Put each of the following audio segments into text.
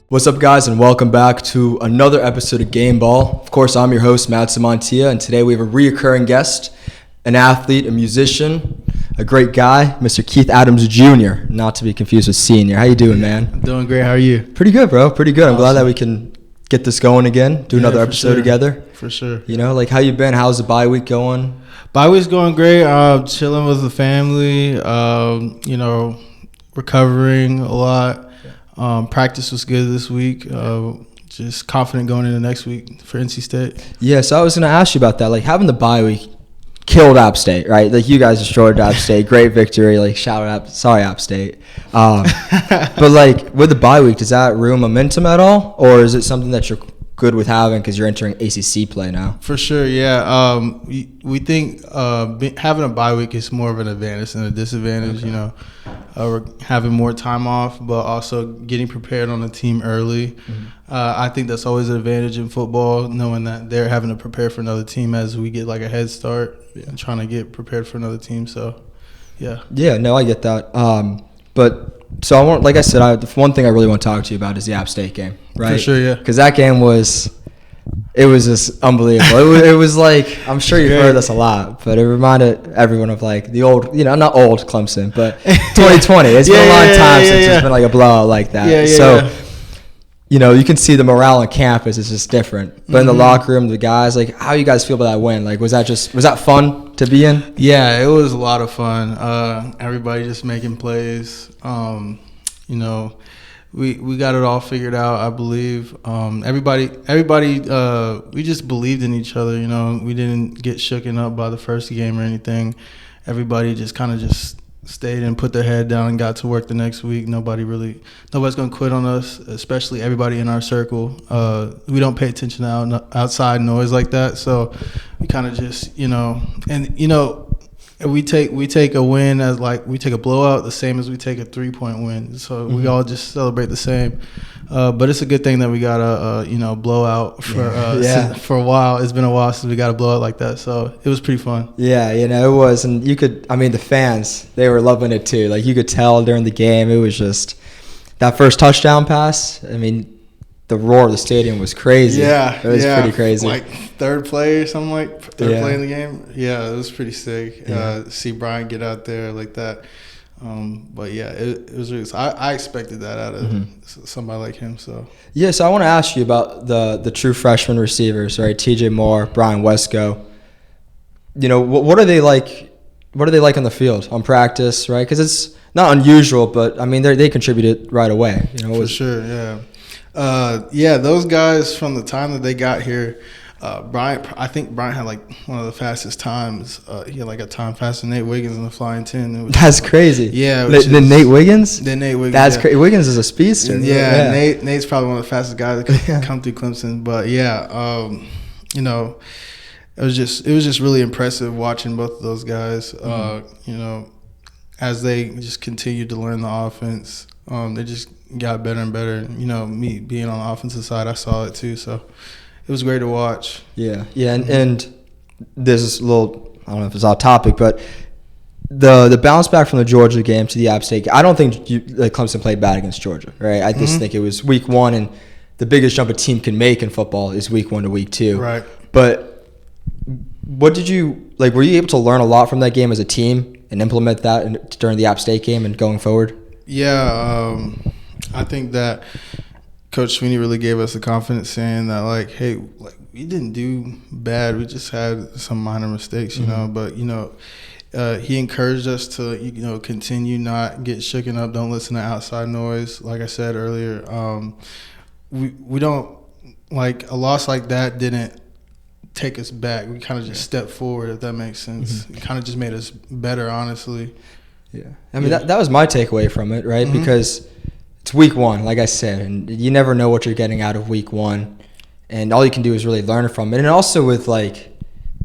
What's up, guys, and welcome back to another episode of Gameball. Of course, I'm your host, Matson Montilla, and today we have a reoccurring guest, an athlete, a musician, a great guy, Mr. Keith Adams Jr., not to be confused with Senior. How you doing, man? I'm doing great. How are you? Pretty good, bro. Pretty good. I'm Awesome. glad that we can get this going again, do another episode together. For sure. You know, like, how you been? How's the bye week going? Bye week's going great. Chilling with the family, recovering a lot. Practice was good this week. Just confident going into next week for NC State. Yeah, so I was going to ask you about that. Like, having the bye week killed App State, right? Like, you guys destroyed App State. Great victory. Like, shout out. Sorry, App State. But, like, with the bye week, does that ruin momentum at all? Or is it something that you're good with having because you're entering ACC play now? For sure, yeah. We think having a bye week is more of an advantage than a disadvantage. Okay. You know, we're having more time off, but also getting prepared on the team early. Mm-hmm. I think that's always an advantage in football, knowing that they're having to prepare for another team as we get like a head start and trying to get prepared for another team. So, yeah. Yeah, no, I get that. So I want, like I said, the one thing I really want to talk to you about is the App State game, right? For sure, yeah. Because that game was just unbelievable. it was like, I'm sure you've heard this a lot, but it reminded everyone of like the old, not old Clemson, but 2020. It's been a long time since there's been like a blowout like that. You can see the morale on campus is just different. But in the locker room, the guys, like, how you guys feel about that win? Like, was that fun to be in? Yeah, it was a lot of fun. Everybody just making plays. We got it all figured out, I believe. Everybody, we just believed in each other. You know, we didn't get shooken up by the first game or anything. Everybody just kind of just stayed and put their head down and got to work the next week. Nobody's going to quit on us, especially everybody in our circle. We don't pay attention to outside noise like that. So we kind of just, we take a win as like we take a blowout the same as we take a 3-point win. So we all just celebrate the same. But it's a good thing that we got a blowout for a while. It's been a while since we got a blowout like that. So it was pretty fun. Yeah, it was, and the fans, they were loving it too. Like, you could tell during the game, it was just that first touchdown pass. I mean, the roar of the stadium was crazy. Yeah, it was pretty crazy. Like third play or something, like third play in the game. Yeah, it was pretty sick. See Brian get out there like that. But yeah, it was really. I expected that out of somebody like him. So yeah, so I want to ask you about the true freshman receivers, right? TJ Moore, Brian Wesco. What are they like? What are they like on the field, on practice, right? Because it's not unusual, but I mean they contributed right away. For sure, yeah. Those guys from the time that they got here, I think Brian had like one of the fastest times. He had like a time faster than Nate Wiggins in the flying 10. That's crazy. Yeah. Then Nate Wiggins? Then Nate Wiggins. That's crazy. Wiggins is a speedster. Yeah. Nate's probably one of the fastest guys that come through Clemson. But it was just really impressive watching both of those guys. As they just continued to learn the offense, they just got better and better. Me being on the offensive side, I saw it too. So it was great to watch. Yeah, and there's this little, I don't know if it's off topic, but the bounce back from the Georgia game to the App State, I don't think Clemson played bad against Georgia, right? I just think it was week one, and the biggest jump a team can make in football is week 1 to week 2. Right. But what did you, were you able to learn a lot from that game as a team and implement that during the App State game and going forward? Yeah, I think that Coach Swinney really gave us the confidence saying that, hey, we didn't do bad. We just had some minor mistakes, But, he encouraged us to, continue, not get shooken up, don't listen to outside noise. Like I said earlier, we don't, a loss like that didn't take us back. We kind of just stepped forward, if that makes sense. It kind of just made us better, honestly. Yeah. I mean, that was my takeaway from it, right? Because it's week 1, like I said, and you never know what you're getting out of week 1. And all you can do is really learn from it. And also with,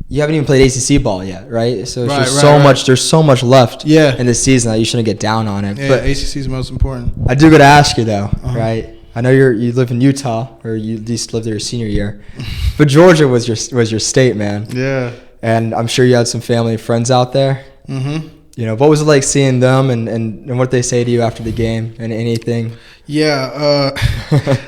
you haven't even played ACC ball yet, right? So it's there's so much left in this season that you shouldn't get down on it. Yeah, but ACC is most important. I do got to ask you, though, right? I know you live in Utah, or you at least lived there your senior year. But Georgia was your state, man. Yeah. And I'm sure you had some family and friends out there. Mm-hmm. what was it like seeing them and what they say to you after the game and anything? Yeah,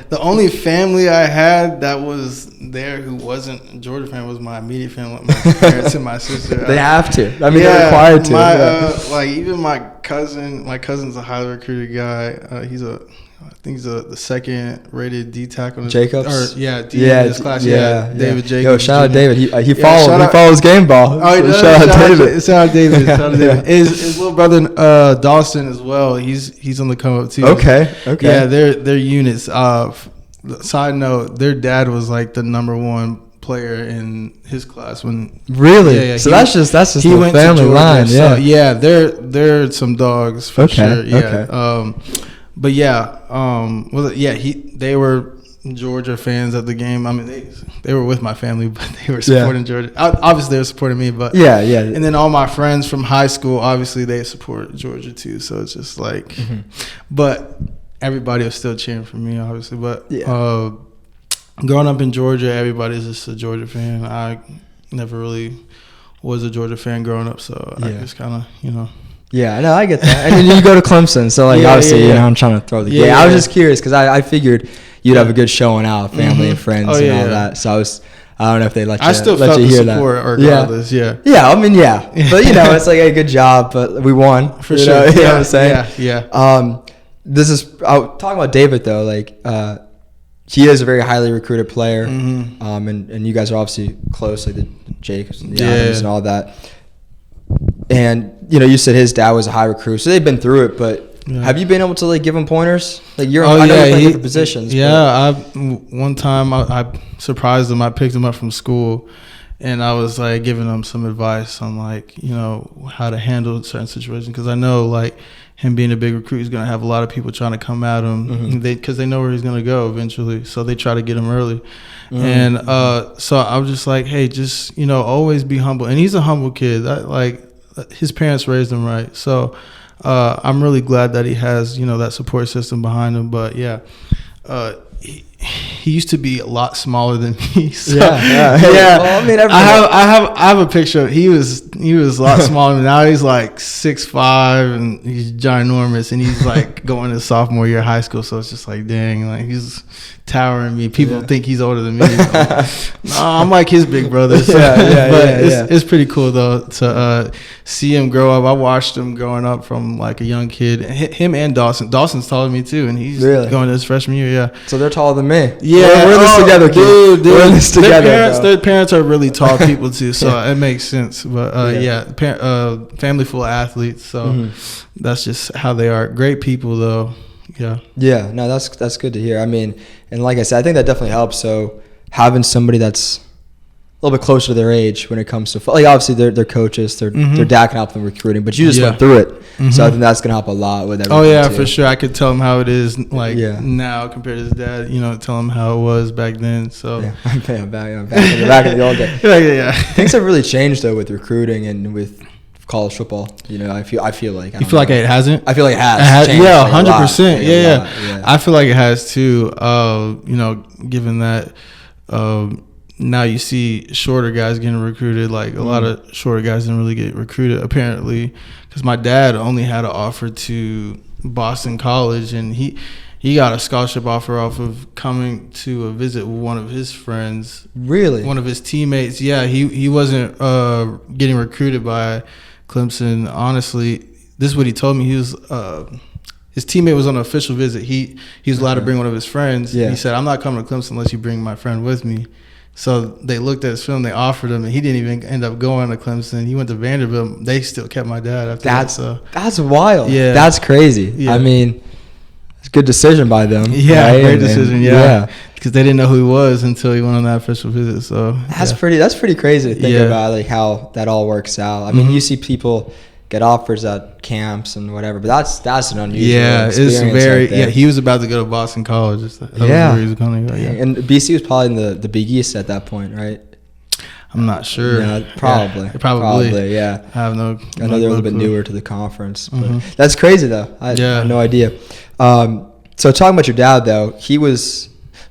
the only family I had that was there who wasn't a Georgia fan was my immediate family, my parents and my sister. They have to. I mean, they're required to. Like even my cousin's a highly recruited guy. I think he's the second rated D tackle. Jacobs? D in this class. David Jacobs. Yo, shout out David. He follows Gameball. Oh, he does. Shout out David. Shout out David. Shout out David. His little brother Dawson as well. He's on the come up too. Okay. Yeah, they're units. Side note, their dad was like the #1 player in his class when. Really? Yeah. So that's just he the family line. So, yeah, they're some dogs for sure. Yeah. Okay. But yeah, they were Georgia fans at the game. I mean, they were with my family, but they were supporting Georgia. Obviously, they were supporting me, but yeah. And then all my friends from high school, obviously, they support Georgia too. So it's just like, but everybody was still cheering for me, obviously. But growing up in Georgia, everybody's just a Georgia fan. I never really was a Georgia fan growing up, so I just kind of, Yeah, no, I get that. And then you go to Clemson, so obviously, I'm trying to throw the game. I was just curious because I figured you'd have a good showing out, family and friends and all that. So I don't know if they let you. I still felt the support regardless. Yeah. I mean, but it's like a good job, but we won for sure. You know what I'm saying? Yeah. This is talking about David though. Like, he is a very highly recruited player, and you guys are obviously close, like the Jakes and the Adams and all that. And you said his dad was a high recruit, so they've been through it. But have you been able to give him pointers? Like I know you're playing different positions. Yeah, one time I surprised him. I picked him up from school, and I was like giving him some advice on how to handle certain situations because I know like him being a big recruit, he's gonna have a lot of people trying to come at him because they know where he's gonna go eventually. So they try to get him early. And so I was just like, hey, just always be humble. And he's a humble kid. His parents raised him right, so I'm really glad that he has that support system behind him. But he used to be a lot smaller than me. So, Well, I mean, I have a picture. He was a lot smaller. Now he's like 6'5" and he's ginormous, and he's like going to sophomore year of high school. So it's just like, dang, like he's towering me. People think he's older than me. I'm like his big brother. So, it's pretty cool though to see him grow up. I watched him growing up from like a young kid. Him and Dawson. Dawson's taller than me too, and he's going to his freshman year. Yeah. So they're taller than me. Yeah, we're in this together, kid. We're in this together. Their parents are really tall people too, so it makes sense. But family full of athletes, so that's just how they are. Great people though. Yeah. No, that's good to hear. I mean, and like I said, I think that definitely helps. So having somebody that's a little bit closer to their age when it comes to obviously they're coaches, their dad can help them recruiting, but you just went through it, so I think that's gonna help a lot with everything. For sure. I could tell him how it is now compared to his dad. Tell him how it was back then. So back in the old day. Things have really changed though with recruiting and with college football. I feel like you feel like it hasn't. I feel like it has. 100%. Yeah. I feel like it has too. Given that. Now you see shorter guys getting recruited. Like a lot of shorter guys didn't really get recruited apparently, because my dad only had an offer to Boston College, and he got a scholarship offer off of coming to a visit with one of his friends. Really? One of his teammates. Yeah, he wasn't getting recruited by Clemson. Honestly, this is what he told me. He was his teammate was on an official visit. He was allowed to bring one of his friends. Yeah. He said, "I'm not coming to Clemson unless you bring my friend with me." So they looked at his film, they offered him, and he didn't even end up going to Clemson. He went to Vanderbilt. They still kept my dad after that. So that's wild. Yeah. That's crazy. Yeah. I mean, it's a good decision by them. Yeah, right? Great decision. Yeah. Because they didn't know who he was until he went on that official visit. So that's pretty crazy to think about, like how that all works out. I mean, you see people get offers at camps and whatever, but that's an unusual experience. It's very he was about to go to Boston College. That was where he was going to go. And BC was probably in the Big East at that point, right? I'm not sure. Yeah, probably. Yeah. I have no. I know they're a little bit newer to the conference, but that's crazy though. I had no idea. So talking about your dad though, he was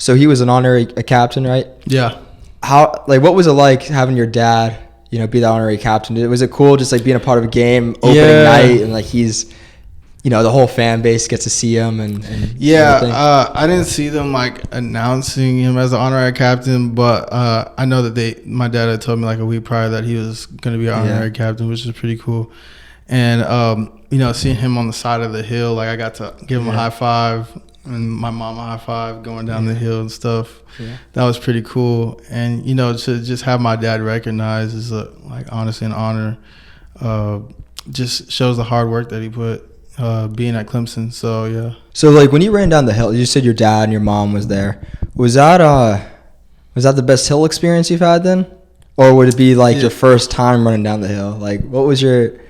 an honorary captain, right? Yeah. What was it like having your dad, be the honorary captain? Was it cool just like being a part of a game opening night and like he's, the whole fan base gets to see him and I didn't see them like announcing him as the honorary captain, but I know that my dad had told me like a week prior that he was going to be honorary captain, which is pretty cool. And seeing him on the side of the hill, like I got to give him a high five and my mom a high five going down the hill and stuff. Yeah. That was pretty cool. And to just have my dad recognized is honestly an honor. Just shows the hard work that he put being at Clemson. So yeah. So like when you ran down the hill, you said your dad and your mom was there. Was that the best hill experience you've had then, or would it be like your first time running down the hill? Like what was your?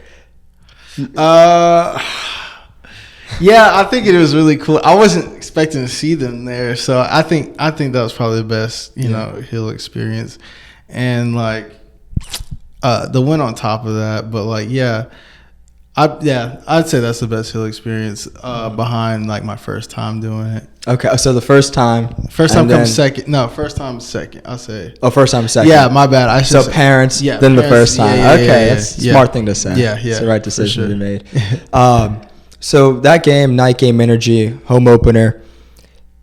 I think it was really cool. I wasn't expecting to see them there, so I think that was probably the best hill experience, and like the win on top of that. But like I'd say that's the best hill experience behind like my first time doing it. Okay, so the first time comes second. No, first time second. I'll say. Oh, first time second. Yeah, my bad. So parents, then parents, the first time. That's a smart thing to say. Yeah, it's the right decision to be made. So that game, night game energy, home opener.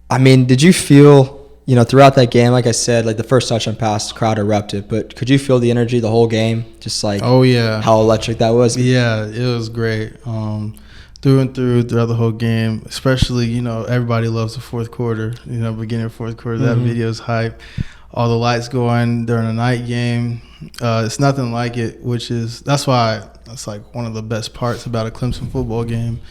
I mean, did you feel, throughout that game, like I said, like the first touchdown pass, the crowd erupted, but could you feel the energy the whole game? Just like, how electric that was? Yeah, it was great. Through and throughout the whole game, especially, everybody loves the fourth quarter, beginning of fourth quarter. That video is hype. All the lights going during a night game. It's nothing like it, that's why that's like one of the best parts about a Clemson football game.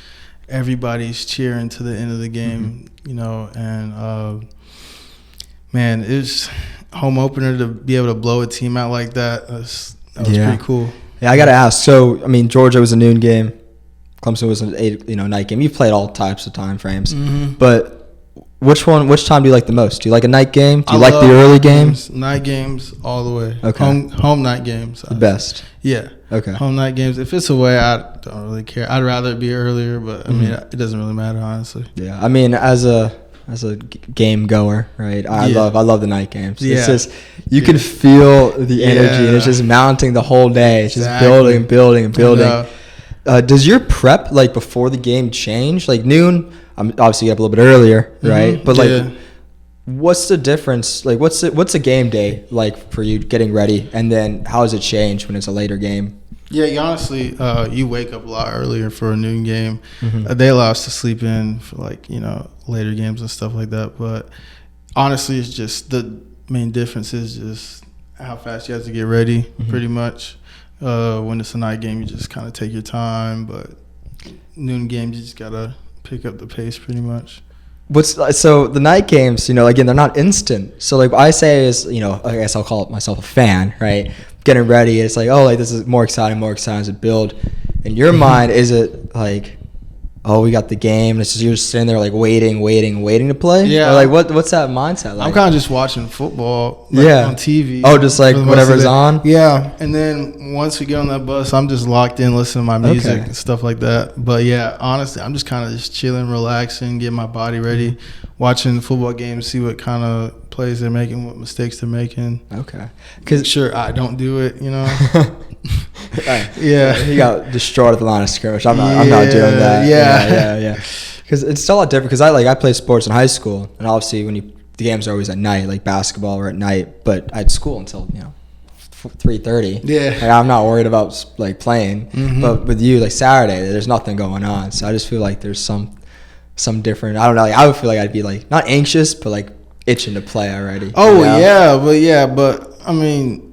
Everybody's cheering to the end of the game, and man, it's home opener to be able to blow a team out like that. That was pretty cool. Yeah, I got to ask. So, I mean, Georgia was a noon game. Clemson was an 8, night game. You've played all types of time frames, but which time do you like the most? Do you like a night game? Do you like the early games? Night games all the way. Okay. Home night games. The best. Yeah. Okay. Home night games. If it's away, I don't really care. I'd rather it be earlier, but I mean, it doesn't really matter, honestly. Yeah. I mean, as a game goer, right? I love the night games. Yeah. It's just you can feel the energy, and it's just mounting the whole day. It's just building and building and building. Does your prep like before the game change? Like noon, obviously you get up a little bit earlier, right? But like, what's the difference? Like, what's a game day like for you getting ready, and then how does it change when it's a later game? Yeah, honestly, you wake up a lot earlier for a noon game. They allow us to sleep in for like later games and stuff like that. But honestly, it's just the main difference is just how fast you have to get ready, pretty much. When it's a night game, you just kind of take your time, but noon games, you just gotta pick up the pace pretty much. So the night games, again, they're not instant. So like I say is, I guess I'll call it myself a fan, right? Getting ready, it's like, oh, like this is more exciting as it build. In your mind, is it like, oh, we got the game, it's just you're just sitting there like waiting to play? Yeah. Or like what's that mindset like? I'm kind of just watching football on TV. Oh, just like whatever's on? Yeah. And then once we get on that bus, I'm just locked in, listening to my music and stuff like that. But yeah, honestly, I'm just kind of just chilling, relaxing, getting my body ready, watching football games, see what kind of plays they're making, what mistakes they're making. Okay. Because sure, I don't do it, Yeah. He got destroyed at the line of scrimmage. I'm not doing that. Yeah. Because it's still a lot different. Because I played sports in high school, and obviously the games are always at night, like basketball or at night. But I had school until 3:30. Yeah. Like, I'm not worried about like playing. But with you, like Saturday, there's nothing going on. So I just feel like there's some different. I don't know. Like, I would feel like I'd be like not anxious, but like itching to play already. Oh but I mean.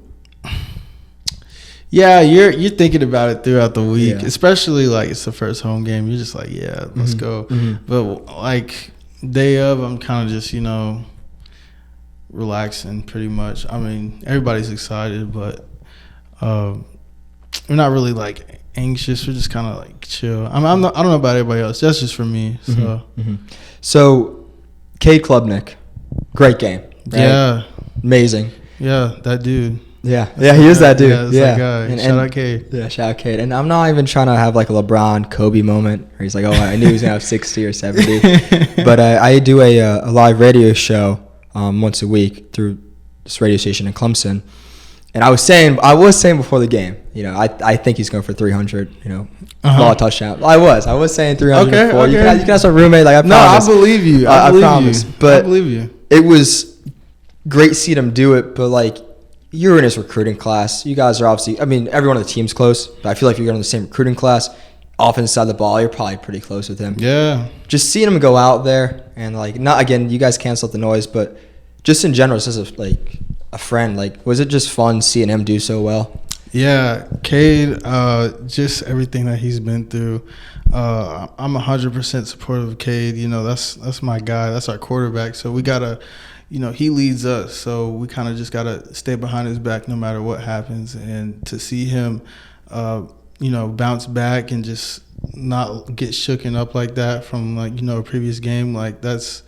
Yeah, you're thinking about it throughout the week, especially like it's the first home game. You're just like, let's go. But like day of, I'm kind of just relaxing pretty much. I mean, everybody's excited, but we're not really like anxious. We're just kind of like chill. I don't know about everybody else. That's just for me. So, So Cade Klubnik, great game. Right? Yeah, amazing. Yeah, that dude. Yeah, he is that dude. That guy. Shout out Cade. Yeah, shout out Cade. And I'm not even trying to have like a LeBron, Kobe moment where he's like, oh, I knew he was going to have 60 or 70. But I do a live radio show once a week through this radio station in Clemson. And I was saying before the game, I think he's going for 300, ball touchdown. I was saying 304. Okay. You can ask my roommate. Like, I promise. No, I believe you. I promise. But I believe you. It was great seeing him do it, but like, you're in his recruiting class. You guys are obviously, everyone on the team's close, but I feel like if you're in the same recruiting class, offense side of the ball, you're probably pretty close with him. Yeah. Just seeing him go out there and like, not again, you guys cancel out the noise, but just in general, just as a friend, like, was it just fun seeing him do so well? Yeah, Cade, just everything that he's been through. I'm 100% supportive of Cade. That's my guy. That's our quarterback. So we gotta, he leads us. So we kind of just gotta stay behind his back no matter what happens. And to see him, bounce back and just not get shooken up like that from a previous game, like that's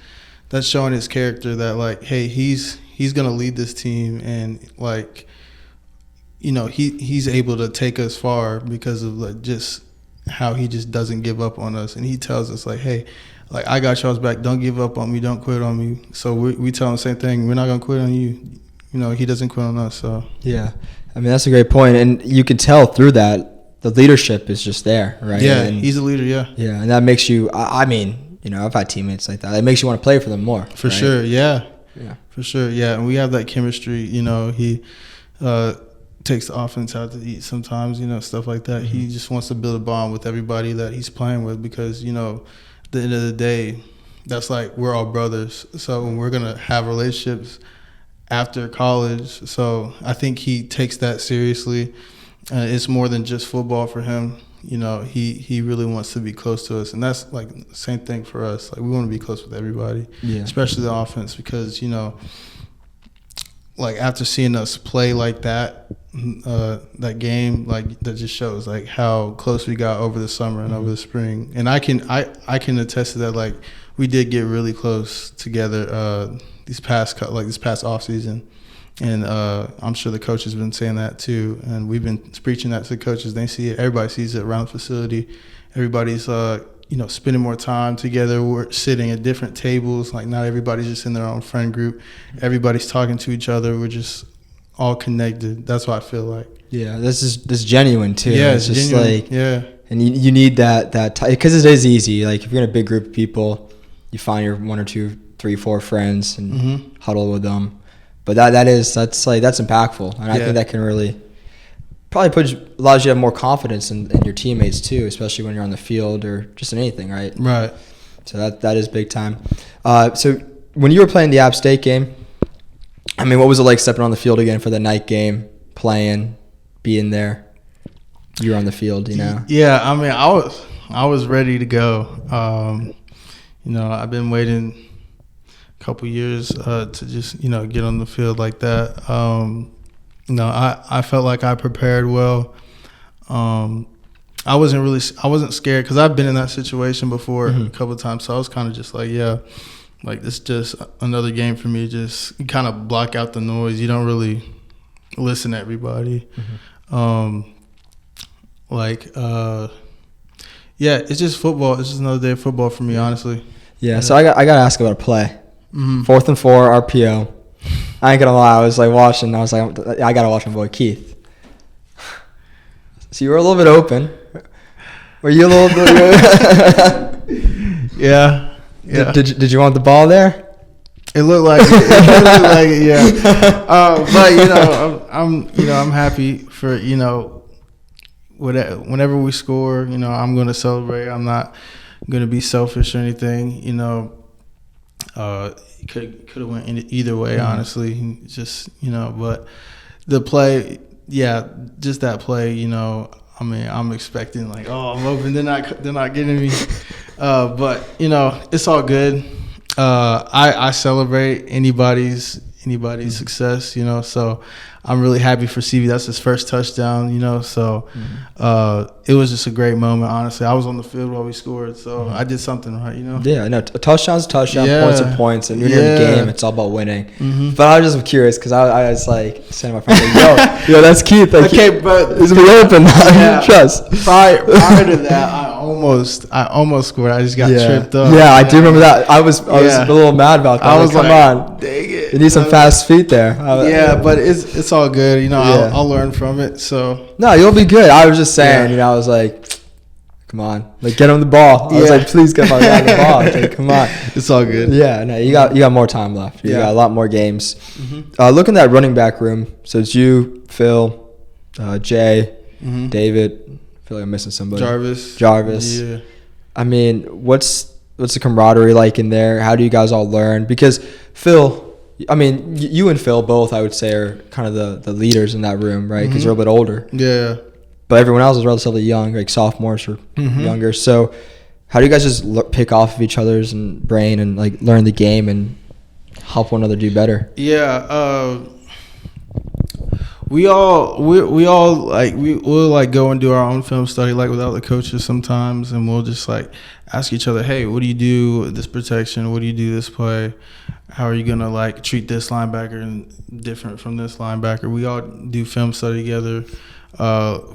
showing his character that like, hey, he's gonna lead this team and like. He's able to take us far because of like just how he just doesn't give up on us, and he tells us like, "Hey, like I got y'all's back. Don't give up on me. Don't quit on me." So we tell him the same thing. We're not gonna quit on you. He doesn't quit on us. So yeah, that's a great point, and you can tell through that the leadership is just there, right? Yeah, and he's a leader. Yeah, and that makes you. I've had teammates like that. It makes you want to play for them more. For sure. Yeah, for sure. Yeah, and we have that chemistry. He. Takes the offense out to eat sometimes, stuff like that. Mm-hmm. He just wants to build a bond with everybody that he's playing with because, at the end of the day, that's like we're all brothers. So we're going to have relationships after college. So I think he takes that seriously. It's more than just football for him. He really wants to be close to us. And that's like the same thing for us. Like we want to be close with everybody, especially the offense because, like after seeing us play like that game, like that just shows like how close we got over the summer and over the spring. And I can attest to that. Like we did get really close together this past off season, and I'm sure the coach has been saying that too. And we've been preaching that to the coaches. They see it. Everybody sees it around the facility. Everybody's spending more time together. We're sitting at different tables. Like not everybody's just in their own friend group. Everybody's talking to each other. We're just all connected. That's what I feel like. Yeah, this is genuine too. Yeah, it's just genuine. like and you need that because it is easy. Like if you're in a big group of people, you find your 1 or 2, 3, 4 friends and huddle with them. But that's impactful, and I think that can really. Probably allows you to have more confidence in your teammates too, especially when you're on the field or just in anything, right? Right. So that is big time. So when you were playing the App State game, what was it like stepping on the field again for the night game, playing, being there? You were on the field, Yeah, I was ready to go. I've been waiting a couple years to just get on the field like that. I felt like I prepared well. I wasn't scared because I've been in that situation before a couple of times. So I was kind of just like, like this is just another game for me. Just kind of block out the noise. You don't really listen to everybody. It's just football. It's just another day of football for me, honestly. Yeah. So I got to ask about a play. 4th and 4 RPO. I ain't gonna lie, I was like watching. I was like, I gotta watch my boy Keith. So you were a little bit open. Were you a little bit? Yeah. Did you want the ball there? It looked like it. It looked like it. Yeah. But I'm happy for whenever we score. I'm gonna celebrate. I'm not gonna be selfish or anything. Could have went either way, honestly. Just but the play, just that play. I'm expecting like, I'm open. They're not getting me. But it's all good. I celebrate anybody's success. So I'm really happy for CV. That's his first touchdown. So it was just a great moment. Honestly, I was on the field while we scored, so I did something right. Yeah, I know. A touchdown's a touchdown. Points are points, and when you're in the game, it's all about winning. But I was just curious because I was like saying to my friend, like, yo, that's Keith. Like, okay, but it's me open. Trust. Prior to that, I almost scored. I just got tripped up. Yeah, I do remember that. I was a little mad about that. I was like, come on, dang it. You need some fast feet there. But it's all good. You know, I'll learn from it. So no, you'll be good. I was just saying. You know, I was like, come on, like get him the ball. I was like, please get my guy the ball. Like, come on, it's all good. Yeah, no, you got more time left. You got a lot more games. Look in that running back room. So it's you, Phil, Jay, David. I feel like I'm missing somebody. Jarvis. Yeah. I mean, what's the camaraderie like in there? How do you guys all learn? Because Phil, I mean, you and Phil both, I would say, are kind of the leaders in that room, right? Because you're a little bit older. Yeah. But everyone else is relatively young, like sophomores or younger. So how do you guys just pick off of each other's brain and like learn the game and help one another do better? Yeah. We'll like go and do our own film study like without the coaches sometimes, and we'll just like ask each other, hey, what do you do with this protection? What do you do this play? How are you gonna like treat this linebacker different from this linebacker? We all do film study together.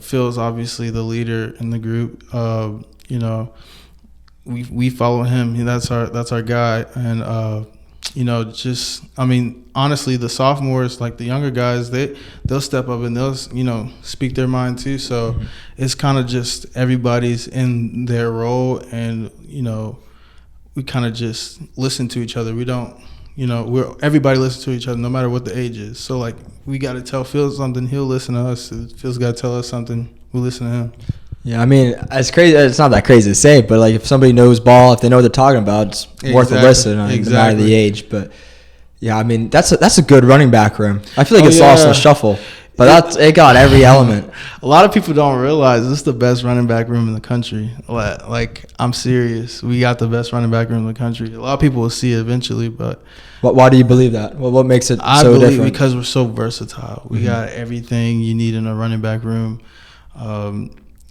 Phil's obviously the leader in the group. You know, we follow him. That's our guy, and you know, just, I mean, honestly, the sophomores, like the younger guys, they'll step up and they'll, you know, speak their mind too. So it's kind of just everybody's in their role, and, you know, we kind of just listen to each other. We don't, you know, everybody listens to each other no matter what the age is. So, like, we got to tell Phil something, he'll listen to us. Phil's got to tell us something, we listen to him. Yeah, I mean, it's crazy. It's not that crazy to say, but like if somebody knows ball, if they know what they're talking about, it's worth a listen, no matter the age. But yeah, I mean, that's a good running back room. I feel like it's lost in the shuffle, but it got every element. A lot of people don't realize this is the best running back room in the country. Like, I'm serious. We got the best running back room in the country. A lot of people will see it eventually, but why do you believe that? What makes it so different? I believe because we're so versatile. We got everything you need in a running back room.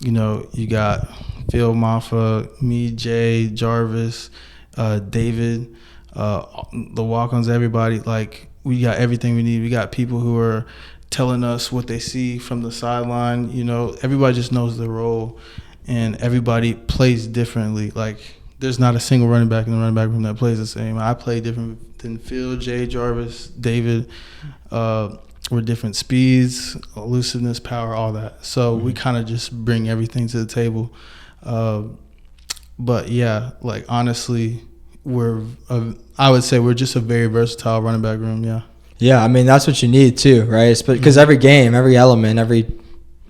You know, you got Phil, Maffa, me, Jay, Jarvis, David, the walk-ons, everybody. Like, we got everything we need. We got people who are telling us what they see from the sideline. You know, everybody just knows their role, and everybody plays differently. Like, there's not a single running back in the running back room that plays the same. I play different than Phil, Jay, Jarvis, David. We're different speeds, elusiveness, power, all that. So we kind of just bring everything to the table. But yeah, like honestly, I would say we're just a very versatile running back room. Yeah. Yeah, I mean that's what you need too, right? Because every game, every element, every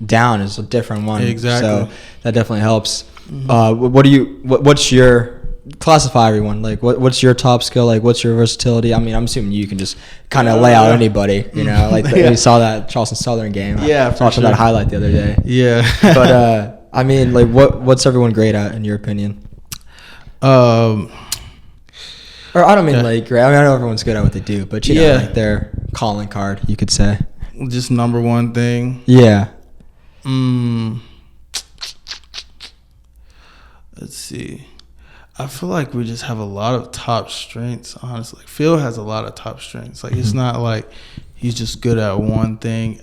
down is a different one. Exactly. So that definitely helps. What's your classify everyone? Like what's your top skill? Like what's your versatility? I mean, I'm assuming you can just kind of lay out anybody, you know, like we saw that Charleston Southern game. Yeah, I was watching that highlight the other day. Yeah. But I mean, like what's everyone great at in your opinion? Or I don't mean like great. I mean, I know everyone's good at what they do, but you know, like their calling card, you could say. Just number one thing. Yeah. Let's see. I feel like we just have a lot of top strengths, honestly. Like Phil has a lot of top strengths. Like it's not like he's just good at one thing.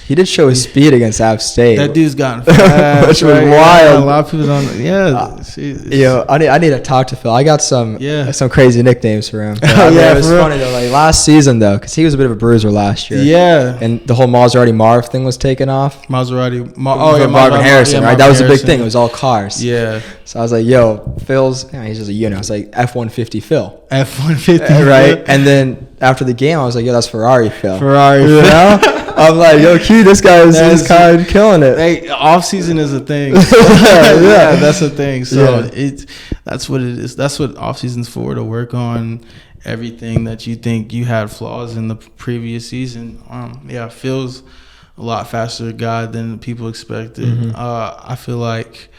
He did show his speed against App State. That dude's gotten fast. Which was wild. A lot of people don't. Yeah. I need to talk to Phil. I got some crazy nicknames for him. It was funny though. Like last season though, because he was a bit of a bruiser last year. Yeah. And the whole Maserati Marv thing was taken off. Marvin Harrison, right? That was a big thing. It was all cars. Yeah. So I was like, yo, Phil's, he's just a unit. I was like, F-150 Phil. F-150. Right? And then after the game, I was like, yo, that's Ferrari Phil. Ferrari Phil. You know? I'm like, yo, Q, this guy is kind of killing it. Hey, off season is a thing. Yeah, that's a thing. So that's what it is. That's what off season's for, to work on everything that you think you had flaws in the previous season. Phil's a lot faster guy than people expected. I feel like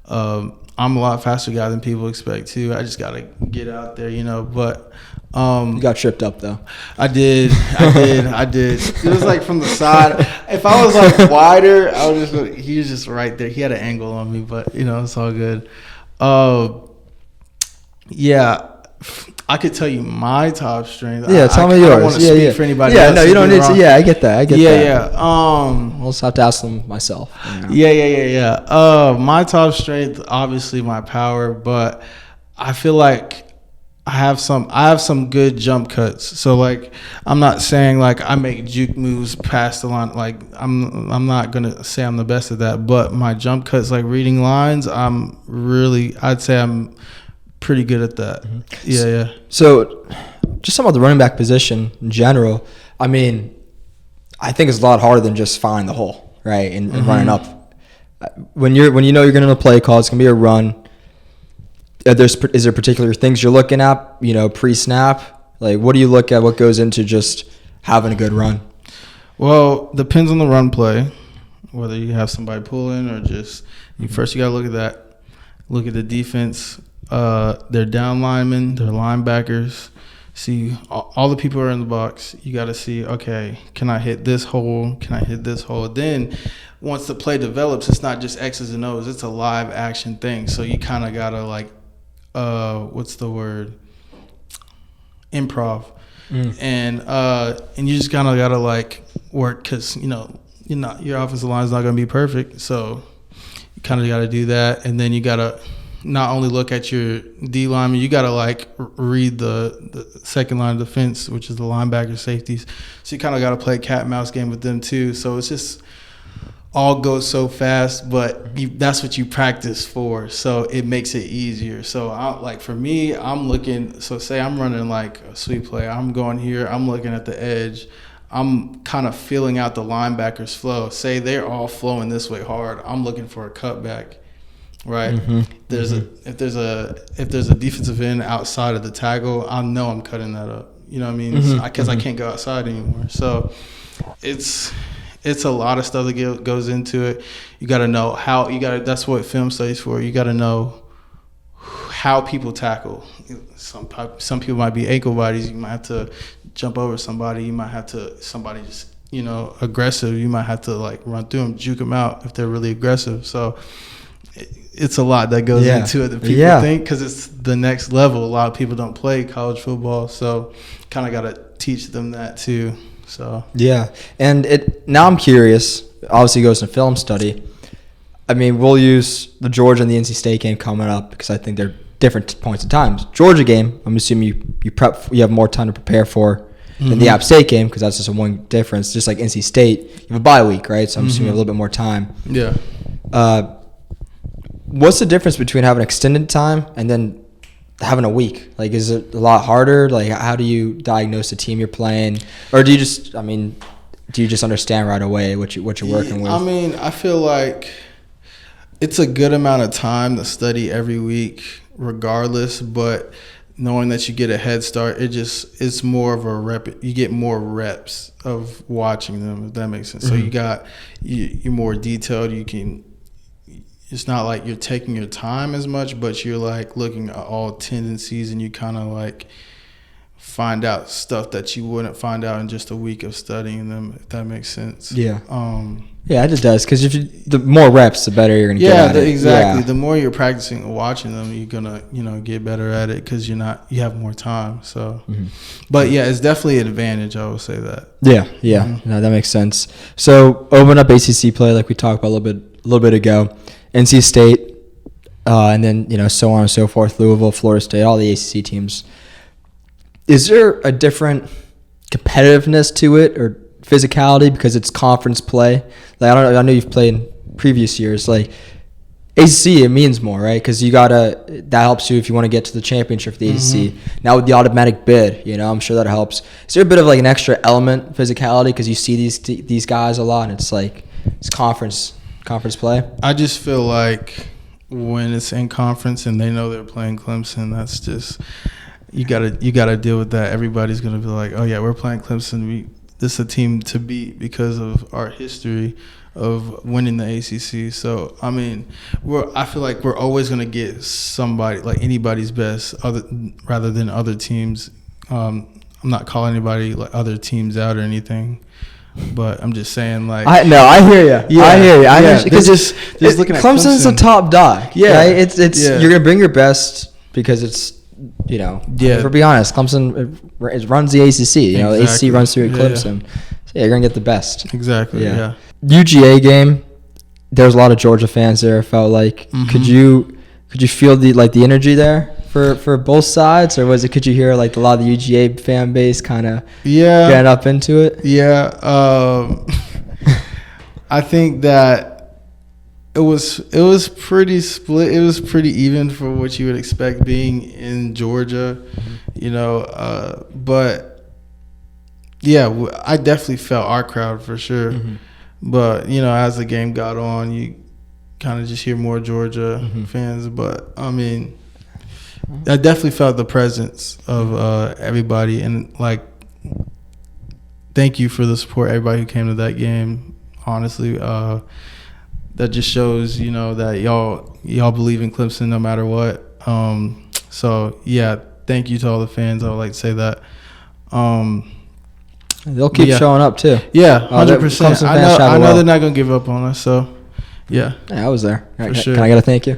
I'm a lot faster guy than people expect too. I just gotta get out there, you know. But you got tripped up though. I did. It was like from the side. If I was like wider, he was just right there. He had an angle on me, but you know, it's all good. I could tell you my top strength. Yeah, tell me yours. I don't want to speak for anybody else. Yeah, no, you don't need to. Yeah, I get that. Yeah. I'll just have to ask them myself. You know? My top strength, obviously my power, but I feel like I have some good jump cuts. So like, I'm not saying like I make juke moves past the line. Like I'm not gonna say I'm the best at that. But my jump cuts, like reading lines, I'd say I'm pretty good at that. Mm-hmm. Yeah. So just talking about the running back position in general, I mean, I think it's a lot harder than just finding the hole, right, and running up. When you know you're gonna play call, it's gonna be a run. Is there particular things you're looking at, pre-snap? Like, what do you look at? What goes into just having a good run? Well, depends on the run play, whether you have somebody pulling or just first you got to look at that. Look at the defense, their down linemen, their linebackers. See, all the people are in the box. You got to see, okay, can I hit this hole? Can I hit this hole? Then once the play develops, it's not just X's and O's. It's a live action thing. So you kind of got to like, what's the word? Improv. And you just kind of got to like work because, your offensive line is not going to be perfect. So you kind of got to do that. And then you got to not only look at your D lineman, you got to like read the second line of defense, which is the linebacker safeties. So you kind of got to play cat and mouse game with them too. So it's just all goes so fast, but that's what you practice for. So it makes it easier. So for me, I'm looking. So say I'm running like a sweep play. I'm going here. I'm looking at the edge. I'm kind of feeling out the linebackers' flow. Say they're all flowing this way hard. I'm looking for a cutback. Right. If there's a defensive end outside of the tackle, I know I'm cutting that up. You know what I mean? Because I can't go outside anymore. So it's a lot of stuff that goes into it. You got to know how that's what film studies for. You got to know how people tackle. Some people might be ankle bodies. You might have to jump over somebody. You might have to somebody just aggressive. You might have to like run through them, juke them out if they're really aggressive. So it's a lot that goes into it that people think because it's the next level. A lot of people don't play college football, so kind of got to teach them that too. So and now I'm curious. Obviously, it goes in film study. I mean, we'll use the Georgia and the NC State game coming up because I think they're different points in time. Georgia game, I'm assuming you have more time to prepare for than the App State game because that's just a one difference. Just like NC State, you have a bye week, right? So I'm assuming you have a little bit more time. Yeah. What's the difference between having extended time and then having a week? Like, is it a lot harder? Like, how do you diagnose the team you're playing? Or do you just understand right away what you're working with? I mean, I feel like it's a good amount of time to study every week regardless, but knowing that you get a head start, it's more of a rep. You get more reps of watching them, if that makes sense. So you're more detailed. It's not like you're taking your time as much, but you're like looking at all tendencies and you kind of like find out stuff that you wouldn't find out in just a week of studying them, if that makes sense. Yeah. Yeah, it just does because the more reps, the better you're gonna get at it. Exactly. Yeah. The more you're practicing and watching them, you're gonna get better at it because you have more time. So, but yeah, it's definitely an advantage. I would say that. Yeah. No, that makes sense. So open up ACC play like we talked about a little bit ago. NC State, and then so on and so forth. Louisville, Florida State, all the ACC teams. Is there a different competitiveness to it or physicality because it's conference play? Like I know you've played in previous years. Like ACC, it means more, right? Because that helps you if you want to get to the championship for the ACC. Now with the automatic bid, I'm sure that helps. Is there a bit of like an extra element physicality because you see these guys a lot and it's like it's conference play? I just feel like when it's in conference and they know they're playing Clemson, that's just you gotta deal with that. Everybody's gonna be like, oh yeah, we're playing Clemson. This is a team to beat because of our history of winning the ACC. So I mean, I feel like we're always gonna get somebody like anybody's best, rather than other teams. I'm not calling anybody like other teams out or anything. But I'm just saying, like I hear you. I hear you. Because just looking at Clemson's a top dog. Yeah, right? It's you're gonna bring your best because it's For be honest, Clemson it runs the ACC. Exactly. ACC runs through Clemson. Yeah. So you're gonna get the best. Exactly. Yeah. UGA game. There's a lot of Georgia fans there. It felt like could you feel the energy there for both sides, or could you hear like a lot of the UGA fan base kind of getting up into it? Yeah, I think that it was pretty split. It was pretty even for what you would expect being in Georgia, but yeah, I definitely felt our crowd for sure. But as the game got on, you kind of just hear more Georgia fans. But I mean, I definitely felt the presence of everybody, and like, thank you for the support, everybody who came to that game. Honestly, that just shows that y'all believe in Clemson no matter what. So yeah, thank you to all the fans. I would like to say that. They'll keep showing up too. Yeah, 100%. I know they're not gonna give up on us. So yeah, I was there. For sure. Can I get a thank you?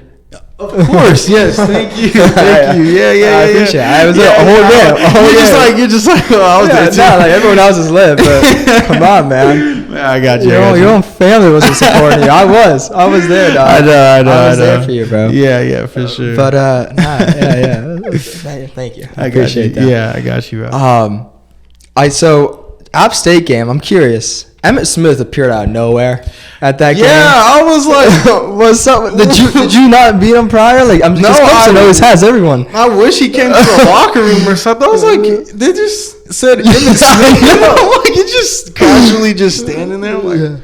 Of course, yes. Thank you. Thank you. Yeah. I appreciate it. I was there a whole day. You're just like, oh, I was there too. No, like everyone else is lit, but come on, man. I got you. Your own family wasn't supporting you. I was there, dog. I know. I was there for you, bro. Yeah, for sure. But thank you. I appreciate that. Yeah, I got you, bro. So App State game. I'm curious. Emmitt Smith appeared out of nowhere at that game. Yeah, I was like, "What's up?" Did you not beat him prior? Like, Clemson always has everyone. I wish he came to the locker room or something. I was like, they just said Emmitt Smith. Like, you just casually just standing there. I'm like,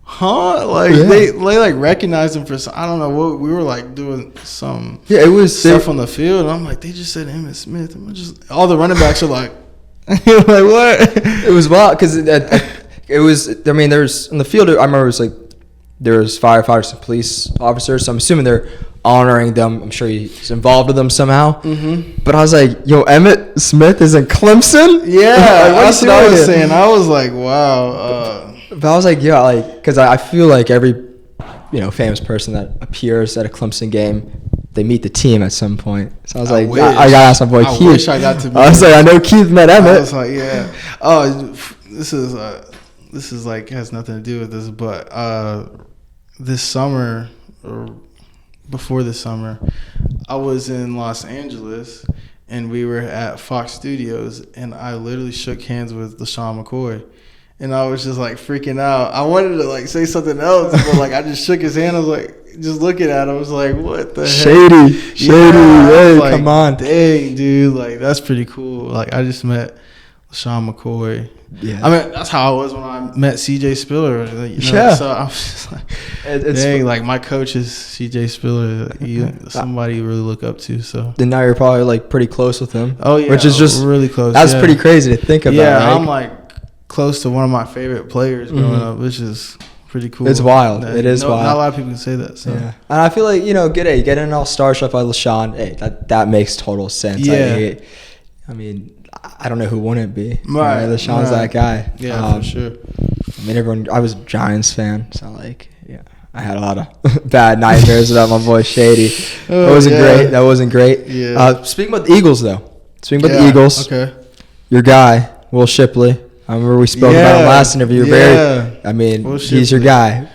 huh? Like they like recognized him for some, I don't know what we were like doing some it was stuff on the field. And I'm like, they just said Emmitt Smith. And just all the running backs are like, like what? It was wild because it was. I mean, there's on the field. I remember it was like there was firefighters and police officers. So I'm assuming they're honoring them. I'm sure he's involved with them somehow. But I was like, yo, Emmitt Smith is in Clemson. Yeah, that's what I was saying. I was like, wow. But I was like, yeah, like because I feel like every famous person that appears at a Clemson game, they meet the team at some point. So I was like, I gotta ask my boy Keith. I wish I got to meet I was like, I know Keith met Emmitt. I was like, yeah. Oh, this is like has nothing to do with this, but this summer or before this summer, I was in Los Angeles and we were at Fox Studios, and I literally shook hands with LaShawn McCoy. And I was just like freaking out. I wanted to like say something else, but like I just shook his hand. I was like, just looking at him, I was like, what the heck? Shady. Hey, like, come on. Dang, dude. Like, that's pretty cool. Like, I just met LaShawn McCoy. Yeah. I mean, that's how I was when I met CJ Spiller. Yeah. So I was just like, dang, like my coach is CJ Spiller. Somebody you really look up to. So then now you're probably like pretty close with him. Oh yeah, which is just really close. That's pretty crazy to think about. Yeah, right? I'm like close to one of my favorite players growing up, which is pretty cool. It's wild. It is wild. Not a lot of people can say that. So. Yeah, and I feel like get an all-star stuff like LaShawn. Hey, that makes total sense. Yeah. I mean, I don't know who wouldn't be. Right. LaShawn's that guy. Yeah, for sure. I mean, I was a Giants fan, so like, yeah, I had a lot of bad nightmares about my boy Shady. That wasn't great. Yeah. Speaking about the Eagles, though. The Eagles. Okay. Your guy, Will Shipley. I remember we spoke about him last interview. He's your guy.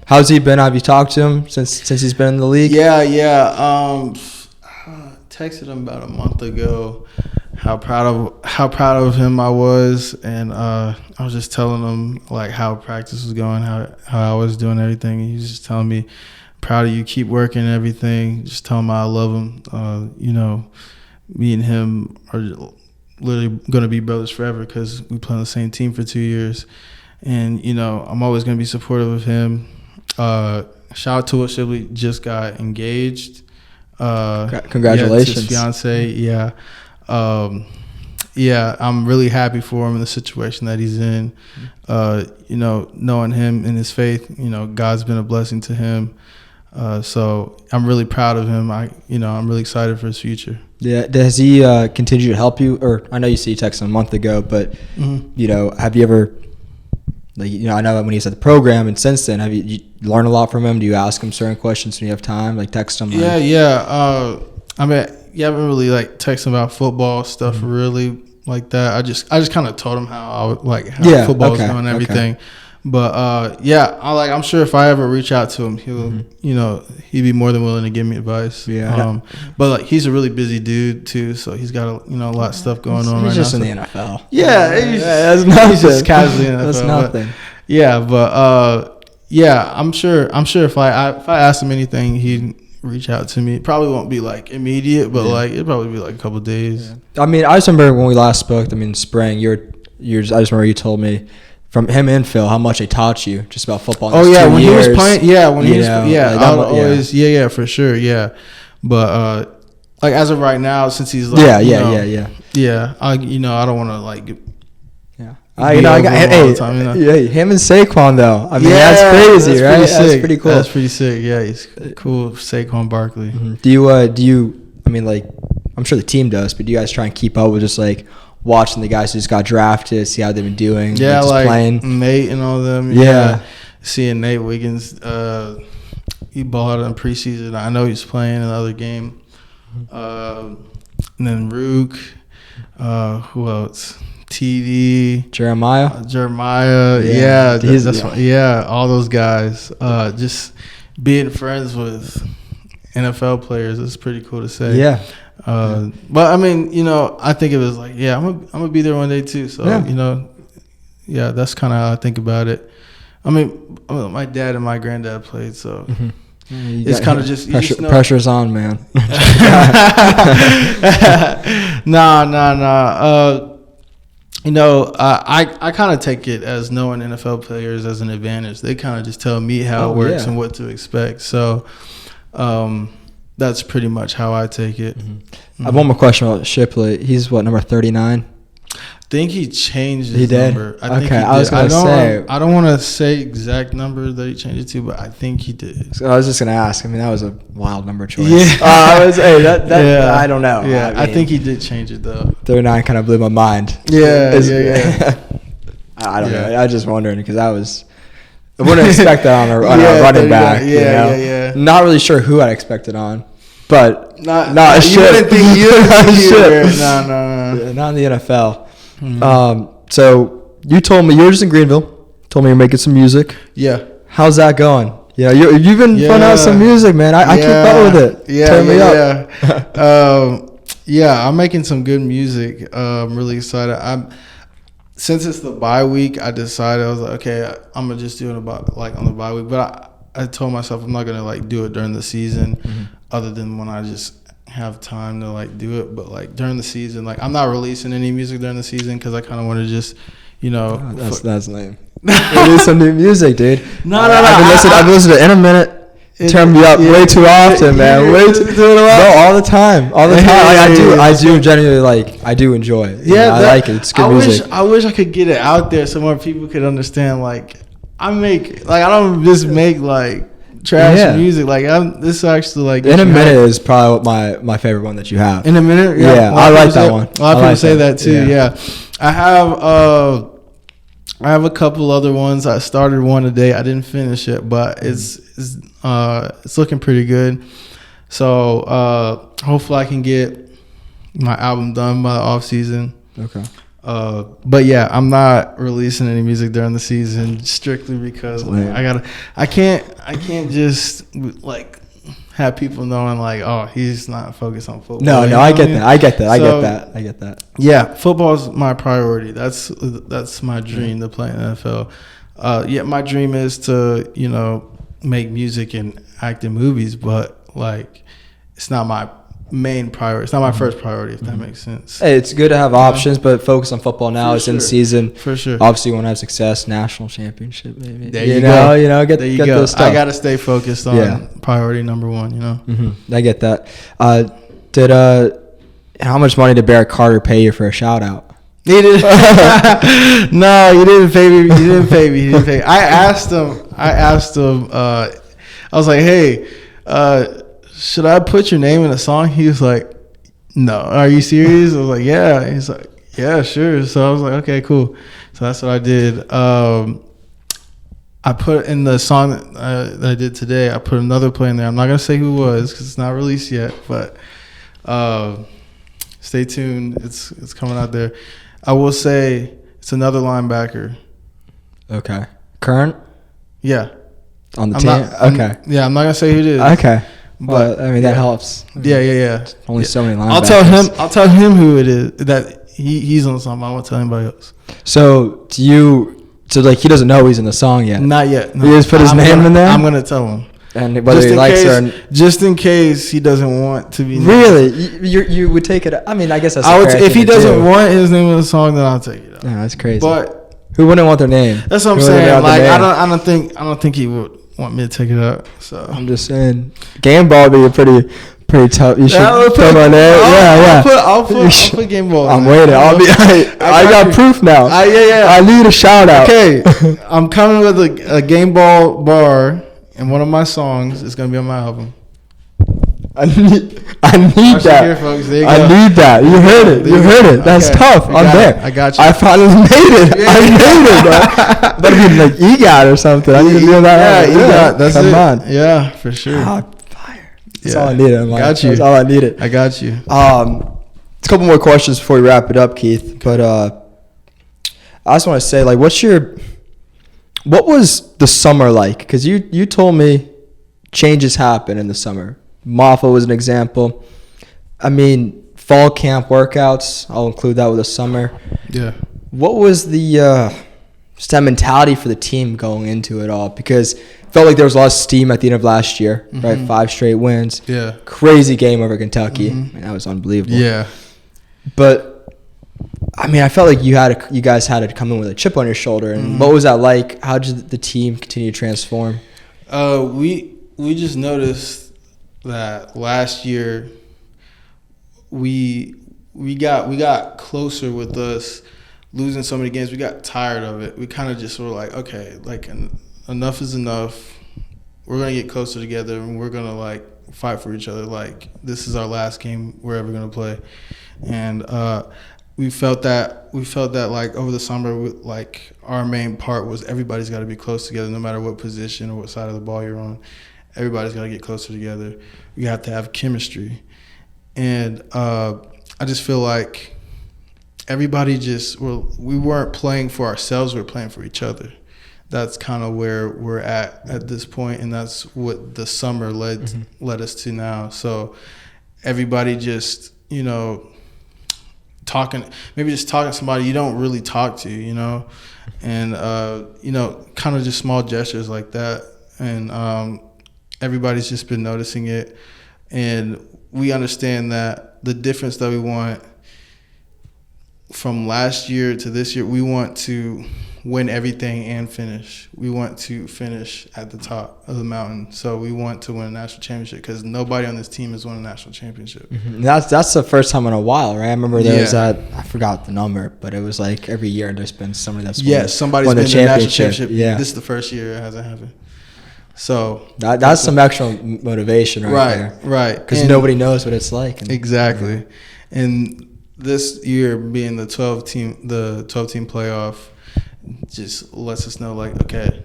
How's he been? Have you talked to him since he's been in the league? Yeah. Texted him about a month ago how proud of him I was, and I was just telling him like how practice was going, how I was doing everything. He was just telling me, proud of you, keep working and everything. Just tell him I love him. Me and him are literally going to be brothers forever because we play on the same team for 2 years. And, I'm always going to be supportive of him. Shout out to Will Shipley, just got engaged. Congratulations. His fiance, yeah. I'm really happy for him in the situation that he's in. Knowing him in his faith, God's been a blessing to him. So I'm really proud of him. I'm really excited for his future. Yeah. Does he continue to help you? Or I know you said you texted him a month ago, but have you ever, I know when he's at the program and since then, have you learned a lot from him? Do you ask him certain questions when you have time? Like text him? Yeah. I haven't really like texted him about football stuff really like that. I just kind of told him how football was going and everything. But I'm sure if I ever reach out to him, he'll he'd be more than willing to give me advice. Yeah. But like he's a really busy dude too, so he's got a lot of stuff going on. He's right just now, in the NFL. Yeah, that's nothing. He's just casually in the NFL. That's nothing. I'm sure if I asked him anything, he'd reach out to me. It probably won't be like immediate, but like it'd probably be like a couple of days. Yeah. I mean, I just remember when we last spoke. I mean, spring. I just remember you told me from him and Phil how much they taught you just about football. Oh yeah, when he was playing. Yeah, for sure. Yeah, but like as of right now, since he's like I don't want to like. Him and Saquon though. I mean, that's crazy, right? That's pretty cool. That's pretty sick. Yeah, he's cool. Saquon Barkley. Mm-hmm. Do you? I mean, like, I'm sure the team does, but do you guys try and keep up with just like watching the guys who just got drafted, see how they've been doing? Yeah, like playing? Nate and all of them. Yeah, seeing Nate Wiggins, he balled out in preseason. I know he's playing in the other game. And then Rook. Who else? TD, Jeremiah, all those guys. Just being friends with NFL players is pretty cool to say. Yeah. But I mean, I think it was like, I'm gonna be there one day too. So that's kind of how I think about it. I mean, my dad and my granddad played, so. Mm-hmm. It's kind of just pressure's on, man. Nah. I kind of take it as knowing NFL players as an advantage. They kind of just tell me how it works and what to expect. So that's pretty much how I take it. Mm-hmm. I have one more question about Shipley. He's number 39? I think he changed his number. I was going to say. I don't want to say exact number that he changed it to, but I think he did. So I was just going to ask. I mean, that was a wild number choice. Yeah. I don't know. Yeah, I think he did change it, though. 39 kind of blew my mind. Yeah. I don't know. I was just wondering because I wouldn't expect that on a running back. Yeah. Not really sure who I'd expect it on. But not you wouldn't think you No. Not in the NFL. Mm-hmm. So you told me you're just in Greenville. Told me you're making some music. Yeah. How's that going? You've been putting out some music, man. I keep up with it. Turn me up. I'm making some good music. I'm really excited. Since it's the bye week, I decided I was like, okay, I'm gonna just do it about like on the bye week. But I told myself I'm not gonna like do it during the season, other than when I just have time to like do it. But like during the season, like I'm not releasing any music during the season because I kind of want to just that's lame. Release some new music, dude. No. I've been listening to In a Minute. Turn me up way too often, man. Way too No, all the time. I do genuinely I do enjoy it. I like it. It's good music. I wish I could get it out there so more people could understand. Like I don't just make like trash music. Like this is actually like. In a Minute is probably my favorite one that you have. In a Minute, I like that one. A lot of people say that too. Yeah. I have a couple other ones. I started one today. I didn't finish it, but it's looking pretty good. So hopefully I can get my album done by the off season. Okay. But I'm not releasing any music during the season strictly because I can't just like have people knowing like, oh, he's not focused on football. No, I get that. I get that. Yeah, football's my priority. That's my dream to play in the NFL. My dream is to, make music and act in movies, but like it's not my main priority. It's not my first priority, if that makes sense. Hey, it's good to have options, but focus on football now. It's in season. For sure. Obviously, you want to have success, national championship, maybe. There you go. Get those stuff. I got to stay focused on priority number one, Mm-hmm. I get that. How much money did Barrett Carter pay you for a shout out? He did. No, he didn't pay me. He didn't pay me. I asked him. I was like, hey, should I put your name in a song? He was like, no. Are you serious? I was like, yeah. He's like, yeah, sure. So I was like, okay, cool. So that's what I did. I put in the song that I did today, I put another play in there. I'm not going to say who it was because it's not released yet, but stay tuned. It's coming out there. I will say it's another linebacker. Okay. Current Yeah. on the team. Okay. I'm not gonna say who it is. Okay. But I mean that helps. Yeah. Only so many linebackers. I'll tell him who it is. That he's on something. I won't tell anybody else. So like he doesn't know he's in the song yet. Not yet. No. You just put his name in there. I'm gonna tell him. And whether he likes it or just in case he doesn't want to be named. Really, you would take it. I mean, I guess that's. If he doesn't want his name in the song, then I'll take it out. Yeah, that's crazy. But who wouldn't want their name? That's what I'm saying. Like I don't think he would want me to take it out. So I'm just saying, Gameball would be a pretty tough. You should put my name. I'll put Gameball. I'm waiting. I got proof now. I need a shout out. Okay, I'm coming with a Gameball bar. And one of my songs is gonna be on my album. I need that. Here, folks. There you I go. need that. You heard it. That's tough. I'm there. I got you. I finally made it. I made it. That'd be like EGOT or something. I need to do that. Yeah, EGOT. That's it. Come on. Yeah, for sure. Fire. That's all I needed. Got you. That's all I needed. I got you. It's a couple more questions before we wrap it up, Keith. But I just want to say, like, what was the summer like? Because you told me changes happen in the summer. Maffa was an example. I mean, fall camp workouts, I'll include that with the summer. Yeah. What was the just that mentality for the team going into it all? Because it felt like there was a lot of steam at the end of last year, right? 5 straight wins. Yeah. Crazy game over Kentucky. I mean, that was unbelievable. Yeah. But I mean, I felt like you guys had to come in with a chip on your shoulder. And what was that like? How did the team continue to transform? We just noticed that last year we got closer with us losing so many games. We got tired of it. We kind of just were like, okay, like enough is enough. We're gonna get closer together and we're gonna like fight for each other. Like this is our last game we're ever gonna play, and we felt that like over the summer, like our main part was everybody's got to be close together, no matter what position or what side of the ball you're on. Everybody's got to get closer together. We have to have chemistry, and I just feel like everybody we weren't playing for ourselves. We were playing for each other. That's kind of where we're at this point, and that's what the summer led us to now. So everybody just talking to somebody you don't really talk to, and kind of just small gestures like that, and everybody's just been noticing it, and we understand that the difference that we want from last year to this year, we want to win everything and finish. We want to finish at the top of the mountain. So we want to win a national championship because nobody on this team has won a national championship. That's the first time in a while, right? I remember there was that, I forgot the number, but it was like every year there's been somebody that's somebody's won been the in the national championship. Yeah. This is the first year it hasn't happened. So that's some extra motivation right there. Right. Because nobody knows what it's like. Exactly. And this year being the 12 team playoff just lets us know, like, okay,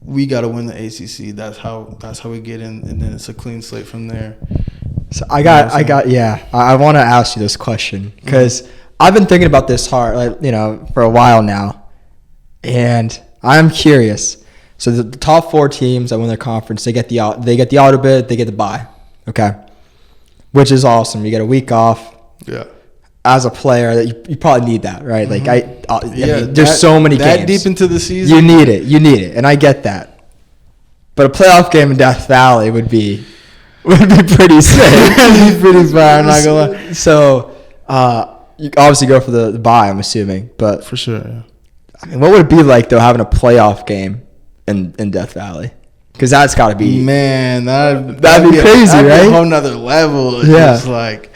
we got to win the ACC. That's how we get in, and then it's a clean slate from there. So I want to ask you this question because I've been thinking about this hard, for a while now, and I'm curious. So the top 4 teams that win their conference, they get the auto bid, they get the bye, okay, which is awesome. You get a week off. Yeah. As a player, that you probably need that, right? Like I mean, there's so many games. That deep into the season, you need it, and I get that. But a playoff game in Death Valley would be pretty sick. It'd be pretty fire, I'm not gonna lie. So you obviously go for the bye, I'm assuming, but for sure. Yeah. I mean, what would it be like though having a playoff game in Death Valley? Because that's got to be that'd be crazy, that'd right? Be a whole nother level. Yeah. It's like.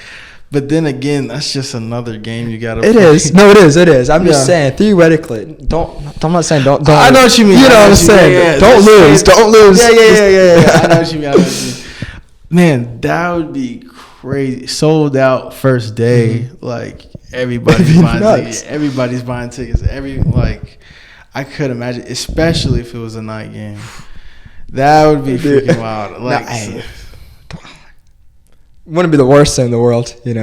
But then again, that's just another game you gotta. It is. No, it is. I'm just saying, theoretically, I'm not saying don't. I know what you mean. You know what I'm saying? Yeah, don't lose. Yeah. I know what you mean. Man, that would be crazy. Sold out first day. Like everybody's buying tickets. Everybody's buying tickets. I could imagine, especially if it was a night game. That would be freaking wild. Like. Wouldn't be the worst thing in the world, It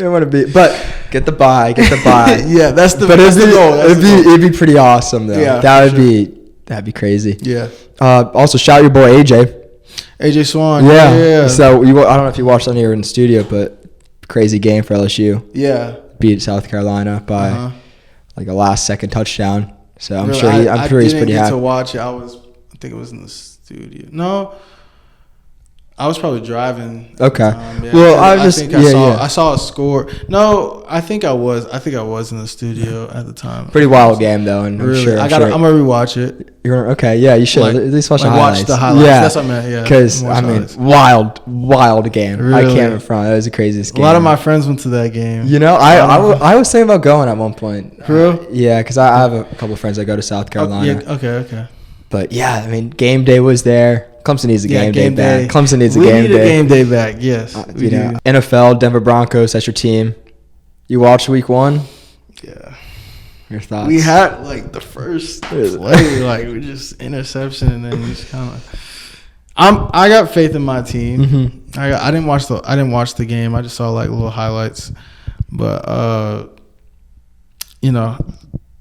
wouldn't be, but get the bye. Yeah, that's the goal. It'd be pretty awesome though. Yeah, that'd That'd be crazy. Yeah. Also, shout your boy AJ Swan. Yeah. Yeah. So I don't know if you watched on here in the studio, but crazy game for LSU. Yeah. Beat South Carolina by like a last second touchdown. So I'm Really, sure he's pretty happy to watch it. I think it was in the studio. No, I was probably driving. Okay. Yeah, Well, I saw a score. No, I think I was in the studio at the time. Pretty wild game though, and Really? I'm gonna rewatch it. Okay, yeah, you should at least watch the highlights. Watch the highlights. Yeah, that's what I meant. Yeah, because wild game. Really? I can't even front. It was the craziest game. A lot of my friends went to that game. You know, I was thinking about going at one point. For real? Yeah, because I have a couple of friends that go to South Carolina. Oh, yeah, okay. But yeah, I mean, game day was there. Clemson needs a game day back. Clemson needs a game day. We need a game day back. Yes, we do. NFL, Denver Broncos. That's your team. You watched Week 1? Yeah. Your thoughts? We had like the first play, like we just interception, and then just kind of. I got faith in my team. Mm-hmm. I didn't watch the game. I just saw like little highlights, but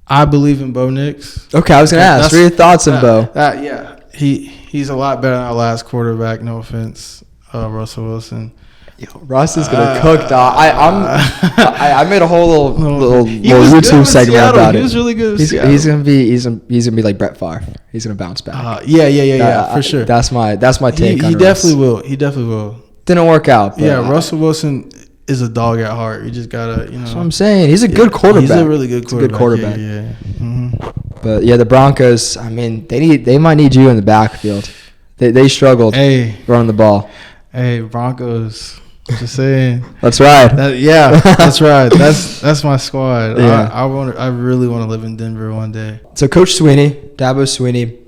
I believe in Bo Nix. Okay, I was gonna ask. What are your thoughts on Bo? Yeah, he's a lot better than our last quarterback. No offense, Russell Wilson. Yo, Russ is gonna cook, dog. I made a whole little YouTube segment about it. He was really good. He's gonna be like Brett Favre. He's gonna bounce back. Yeah, for sure. That's my take on He definitely will. He definitely will. Didn't work out. But Russell Wilson is a dog at heart. You just gotta, That's what I'm saying. He's a good quarterback. He's a really good quarterback. Yeah. Mm-hmm. But yeah, the Broncos. I mean, they might need you in the backfield. They struggled running the ball. Hey, Broncos. Just saying. That's right. That's right. That's my squad. Yeah. I really want to live in Denver one day. So Coach Swinney, Dabo Swinney,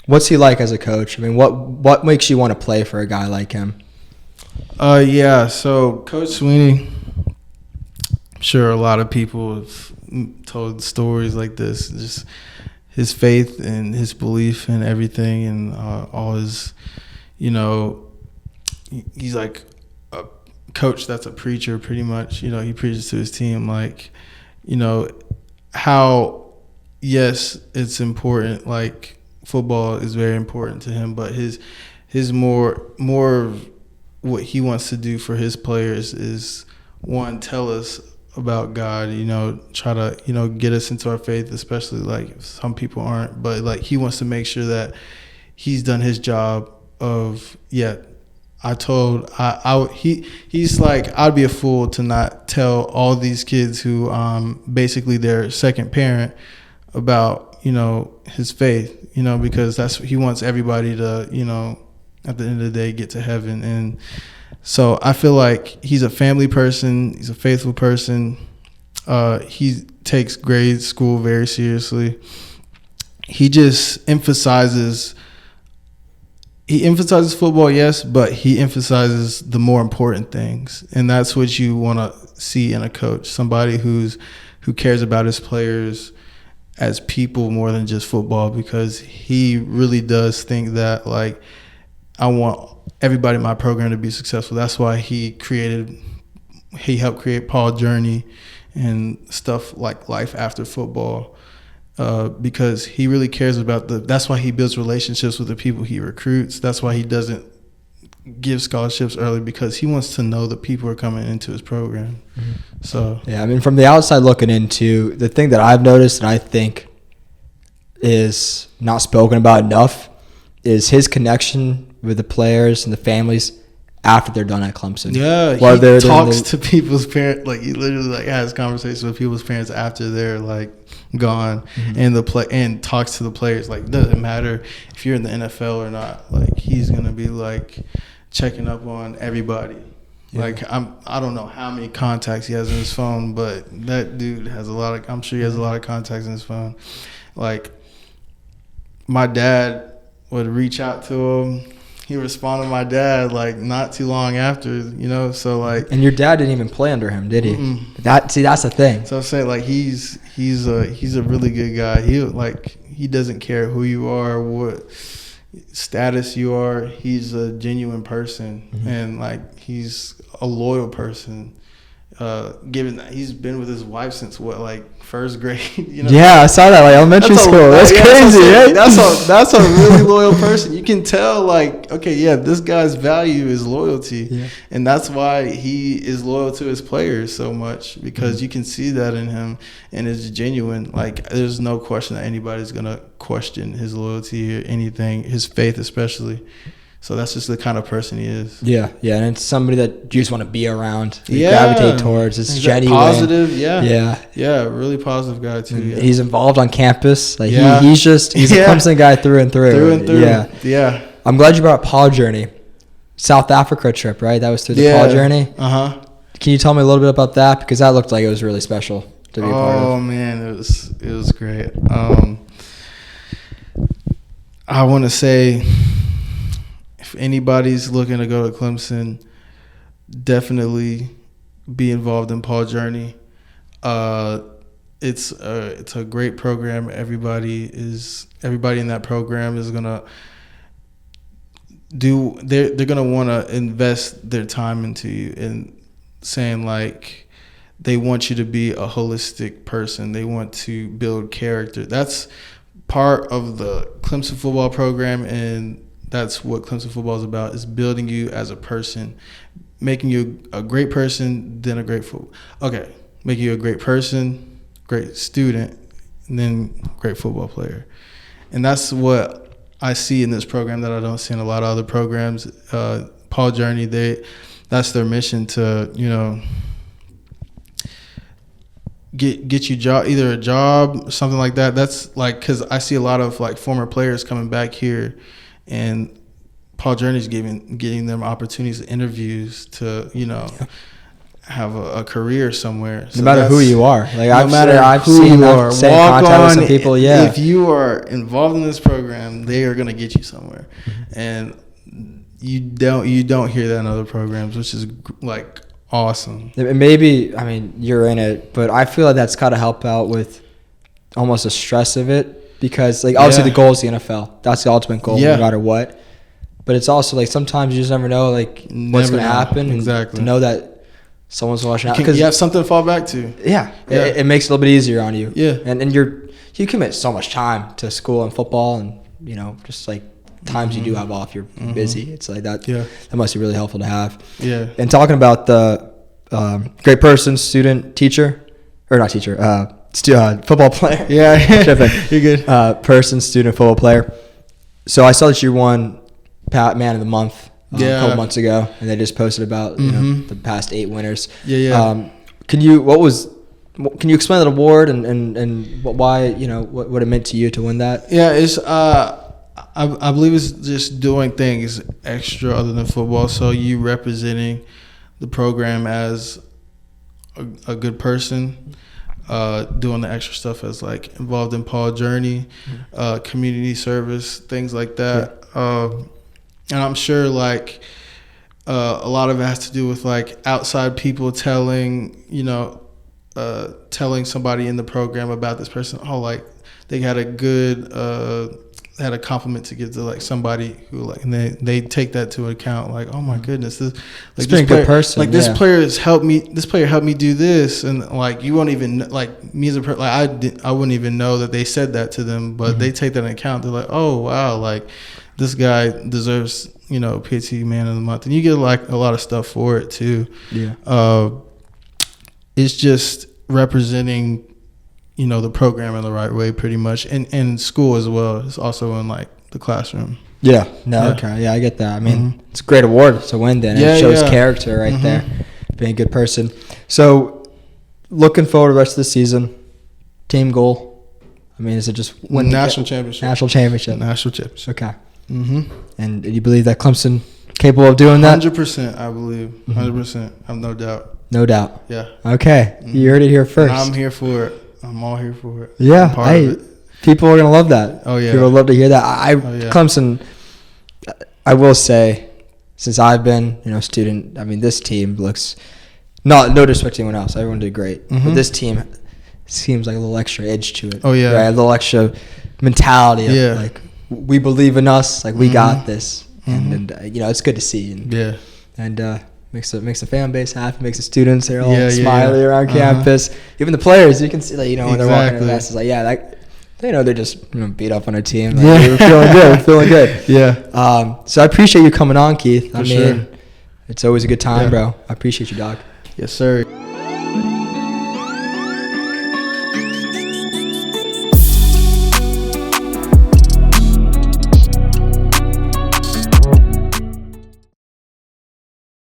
what's he like as a coach? I mean, what makes you want to play for a guy like him? So Coach Swinney, I'm sure a lot of people have told stories like this. Just his faith and his belief in everything, and all his, he's like a coach that's a preacher pretty much. He preaches to his team like, how, yes, it's important. Like football is very important to him, but his more what he wants to do for his players is, one, tell us about God, try to, get us into our faith, especially like some people aren't, but like he wants to make sure that he's done his job of, he's like, I'd be a fool to not tell all these kids who basically their second parent about, his faith, because he wants everybody to, at the end of the day, get to heaven. And so I feel like he's a family person. He's a faithful person. He takes grade school very seriously. He just emphasizes football, yes, but he emphasizes the more important things. And that's what you want to see in a coach, somebody who cares about his players as people more than just football, because he really does think that, like, I want everybody in my program to be successful. That's why he helped create Paul Journey and stuff like Life After Football, because he really cares about that's why he builds relationships with the people he recruits. That's why he doesn't give scholarships early, because he wants to know the people who are coming into his program. Mm-hmm. So yeah, I mean, from the outside looking into, the thing that I've noticed and I think is not spoken about enough is his connection with the players and the families after they're done at Clemson. Yeah, he talks to people's parents. Like, he literally like has conversations with people's parents after they're like gone, mm-hmm. and talks to the players. Like, it doesn't matter if you're in the NFL or not. Like, he's gonna be like checking up on everybody. Yeah. Like, I don't know how many contacts he has in his phone, but that dude has I'm sure he has a lot of contacts in his phone. Like, my dad would reach out to him. He responded to my dad like not too long after, so like. And your dad didn't even play under him, did he? Mm-mm. That's the thing. So I'm saying, like, he's a really good guy. He doesn't care who you are, what status you are. He's a genuine person, mm-hmm. and like he's a loyal person. given that he's been with his wife since first grade. Yeah, I saw that elementary school. That's crazy, right? That's a really loyal person. You can tell this guy's value is loyalty, and that's why he is loyal to his players so much, because you can see that in him, and it's genuine. There's no question that anybody's gonna question his loyalty or anything, his faith especially. So that's just the kind of person he is. Yeah, and it's somebody that you just want to be around. You gravitate towards. It's genuine. Positive, yeah, really positive guy too. Yeah. He's involved on campus. He's a Clemson guy through and through. Through and through. Yeah. I'm glad you brought up Paul Journey. South Africa trip, right? That was through the Paul Journey. Can you tell me a little bit about that, because that looked like it was really special to be a part of? Oh man, it was great. I want to say, if anybody's looking to go to Clemson, definitely be involved in Paul Journey. It's a great program. Everybody in that program is gonna they're gonna want to invest their time into you, and saying they want you to be a holistic person. They want to build character. That's part of the Clemson football program, and that's what Clemson football is about, is building you as a person, making you a great person, then making you a great person, great student, and then great football player. And that's what I see in this program that I don't see in a lot of other programs. Paul Journey, that's their mission, to, get you either a job or something like that. That's because I see a lot of former players coming back here, and Paul Journey's getting them opportunities, interviews to, have a career somewhere. So no matter who you are. I've seen that same contact with some people, if you are involved in this program, they are going to get you somewhere. And you don't hear that in other programs, which is awesome. Maybe, you're in it, but I feel like that's got to help out with almost the stress of it, because obviously the goal is the NFL. That's the ultimate goal, no matter what. But it's also sometimes you just never know what's going to happen. Exactly. And to know that someone's watching out, because you have something to fall back to. Yeah. It makes it a little bit easier on you. Yeah. And you commit so much time to school and football, and just times you do have off, you're busy. It's that. Yeah. That must be really helpful to have. Yeah. And talking about the great person, student, teacher, or not teacher, football player. Yeah. You're good. Person, student, football player. So I saw that you won Man of the Month a couple months ago, and they just posted about the past 8 winners. Yeah. Can you explain that award and why, what it meant to you to win that? Yeah, it's I believe it's just doing things extra other than football. So you representing the program as a good person, doing the extra stuff as involved in Paul Journey, community service, things like that. Yeah. And I'm sure a lot of it has to do with outside people telling somebody in the program about this person. They had a good had a compliment to give to somebody who and they take that to account, oh my goodness, this player, good person, this player has helped me. This player helped me do this, and you won't even me as a person, I wouldn't even know that they said that to them, but they take that into account. They're oh wow, this guy deserves PAT Man of the Month, and you get a lot of stuff for it too. Yeah. It's just representing the program in the right way, pretty much, and in school as well. It's also in the classroom. Yeah. Okay. Yeah, I get that. It's a great award to win. Then it shows character right there, being a good person. So, looking forward to the rest of the season, team goal. Is it just win national championship? National championship. Okay. And you believe that Clemson capable of doing that? 100%, I believe. 100%. I have no doubt. No doubt. Yeah. Okay. You heard it here first. And I'm here for it. I'm all here for it. Yeah. People are gonna love that. Oh yeah. People love to hear that. Clemson. I will say, since I've been a student, this team looks, no disrespect to anyone else. Everyone did great, but this team seems like a little extra edge to it. Oh yeah. Right? A little extra mentality. Of, we believe in us. We got this, and it's good to see. And Makes the fan base happy, makes the students, they're all Yeah, smiley around campus. Even the players, you can see, like, you know, when they're walking in the bus, it's like, yeah, like, they know they're just, you know, beat up on their team. Like, they're feeling good. Yeah. So I appreciate you coming on, Keith. I mean, sure. it's always a good time, bro. I appreciate you, dog. Yes, sir.